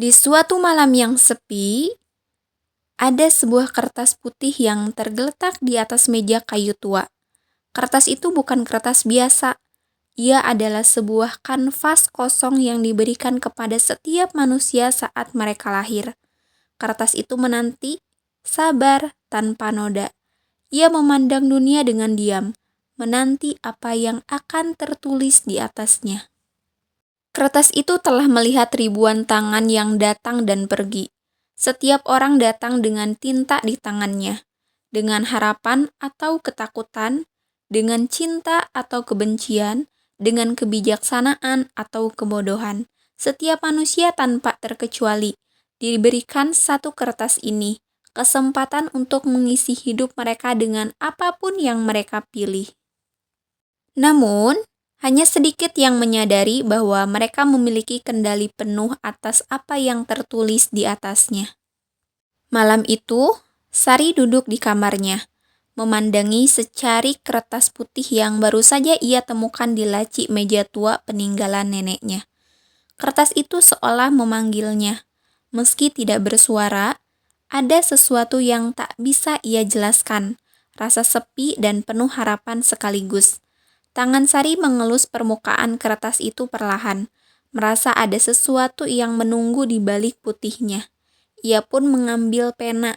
Di suatu malam yang sepi, ada sebuah kertas putih yang tergeletak di atas meja kayu tua. Kertas itu bukan kertas biasa. Ia adalah sebuah kanvas kosong yang diberikan kepada setiap manusia saat mereka lahir. Kertas itu menanti, sabar, tanpa noda. Ia memandang dunia dengan diam, menanti apa yang akan tertulis di atasnya. Kertas itu telah melihat ribuan tangan yang datang dan pergi. Setiap orang datang dengan tinta di tangannya, dengan harapan atau ketakutan, dengan cinta atau kebencian, dengan kebijaksanaan atau kebodohan. Setiap manusia tanpa terkecuali diberikan satu kertas ini, kesempatan untuk mengisi hidup mereka dengan apapun yang mereka pilih. Namun, hanya sedikit yang menyadari bahwa mereka memiliki kendali penuh atas apa yang tertulis di atasnya. Malam itu, Sari duduk di kamarnya, memandangi secari kertas putih yang baru saja ia temukan di laci meja tua peninggalan neneknya. Kertas itu seolah memanggilnya. Meski tidak bersuara, ada sesuatu yang tak bisa ia jelaskan, rasa sepi dan penuh harapan sekaligus. Tangan Sari mengelus permukaan kertas itu perlahan, merasa ada sesuatu yang menunggu di balik putihnya. Ia pun mengambil pena,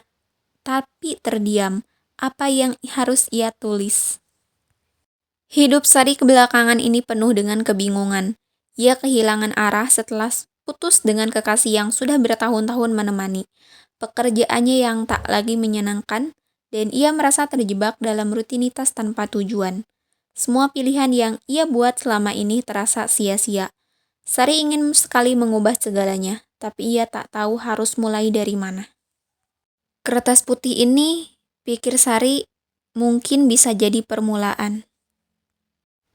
tapi terdiam. Apa yang harus ia tulis? Hidup Sari kebelakangan ini penuh dengan kebingungan. Ia kehilangan arah setelah putus dengan kekasih yang sudah bertahun-tahun menemani. Pekerjaannya yang tak lagi menyenangkan, dan ia merasa terjebak dalam rutinitas tanpa tujuan. Semua pilihan yang ia buat selama ini terasa sia-sia. Sari ingin sekali mengubah segalanya, tapi ia tak tahu harus mulai dari mana. Kertas putih ini, pikir Sari, mungkin bisa jadi permulaan.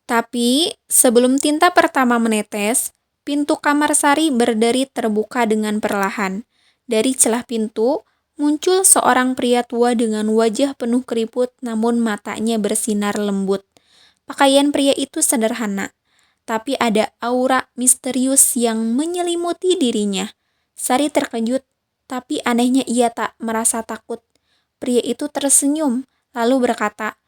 Tapi sebelum tinta pertama menetes, pintu kamar Sari berderi terbuka dengan perlahan. Dari celah pintu, muncul seorang pria tua dengan wajah penuh keriput namun matanya bersinar lembut. Pakaian pria itu sederhana, tapi ada aura misterius yang menyelimuti dirinya. Sari terkejut, tapi anehnya ia tak merasa takut. Pria itu tersenyum, lalu berkata,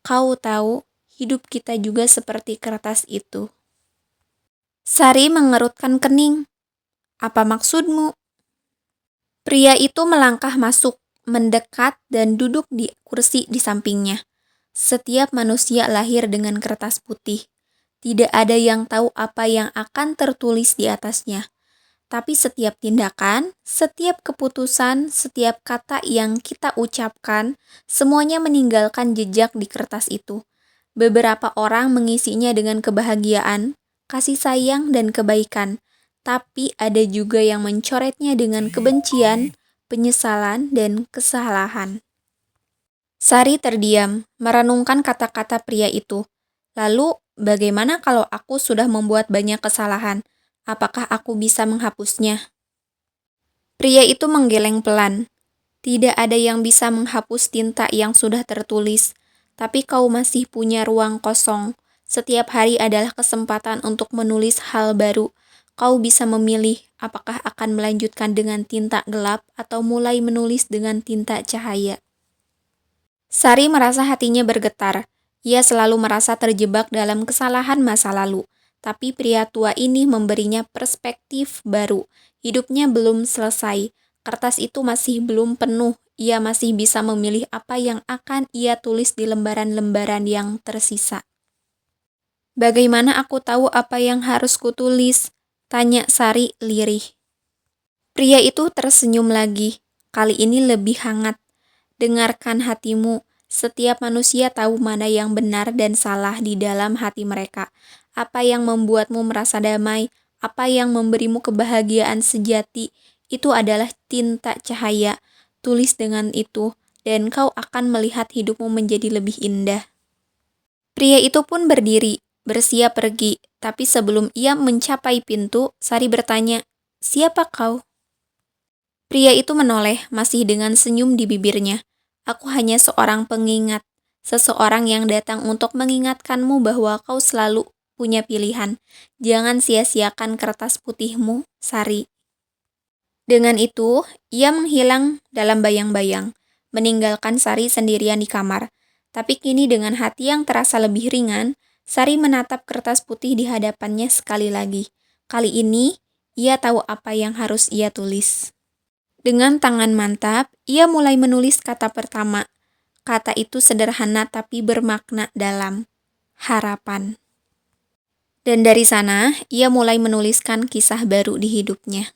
"Kau tahu, hidup kita juga seperti kertas itu." Sari mengerutkan kening. "Apa maksudmu?" Pria itu melangkah masuk, mendekat dan duduk di kursi di sampingnya. Setiap manusia lahir dengan kertas putih. Tidak ada yang tahu apa yang akan tertulis di atasnya. Tapi setiap tindakan, setiap keputusan, setiap kata yang kita ucapkan, semuanya meninggalkan jejak di kertas itu. Beberapa orang mengisinya dengan kebahagiaan, kasih sayang, dan kebaikan. Tapi ada juga yang mencoretnya dengan kebencian, penyesalan, dan kesalahan. Sari terdiam, merenungkan kata-kata pria itu. Lalu, bagaimana kalau aku sudah membuat banyak kesalahan? Apakah aku bisa menghapusnya? Pria itu menggeleng pelan. Tidak ada yang bisa menghapus tinta yang sudah tertulis, tapi kau masih punya ruang kosong. Setiap hari adalah kesempatan untuk menulis hal baru. Kau bisa memilih apakah akan melanjutkan dengan tinta gelap atau mulai menulis dengan tinta cahaya. Sari merasa hatinya bergetar. Ia selalu merasa terjebak dalam kesalahan masa lalu. Tapi pria tua ini memberinya perspektif baru. Hidupnya belum selesai. Kertas itu masih belum penuh. Ia masih bisa memilih apa yang akan ia tulis di lembaran-lembaran yang tersisa. "Bagaimana aku tahu apa yang harus kutulis?" tanya Sari lirih. Pria itu tersenyum lagi. Kali ini lebih hangat. "Dengarkan hatimu. Setiap manusia tahu mana yang benar dan salah di dalam hati mereka. Apa yang membuatmu merasa damai, apa yang memberimu kebahagiaan sejati, itu adalah tinta cahaya. Tulis dengan itu, dan kau akan melihat hidupmu menjadi lebih indah." Pria itu pun berdiri, bersiap pergi. Tapi sebelum ia mencapai pintu, Sari bertanya, "Siapa kau?" Pria itu menoleh, masih dengan senyum di bibirnya. "Aku hanya seorang pengingat, seseorang yang datang untuk mengingatkanmu bahwa kau selalu punya pilihan. Jangan sia-siakan kertas putihmu, Sari." Dengan itu, ia menghilang dalam bayang-bayang, meninggalkan Sari sendirian di kamar. Tapi kini dengan hati yang terasa lebih ringan, Sari menatap kertas putih di hadapannya sekali lagi. Kali ini, ia tahu apa yang harus ia tulis. Dengan tangan mantap, ia mulai menulis kata pertama. Kata itu sederhana tapi bermakna dalam. Harapan. Dan dari sana, ia mulai menuliskan kisah baru di hidupnya.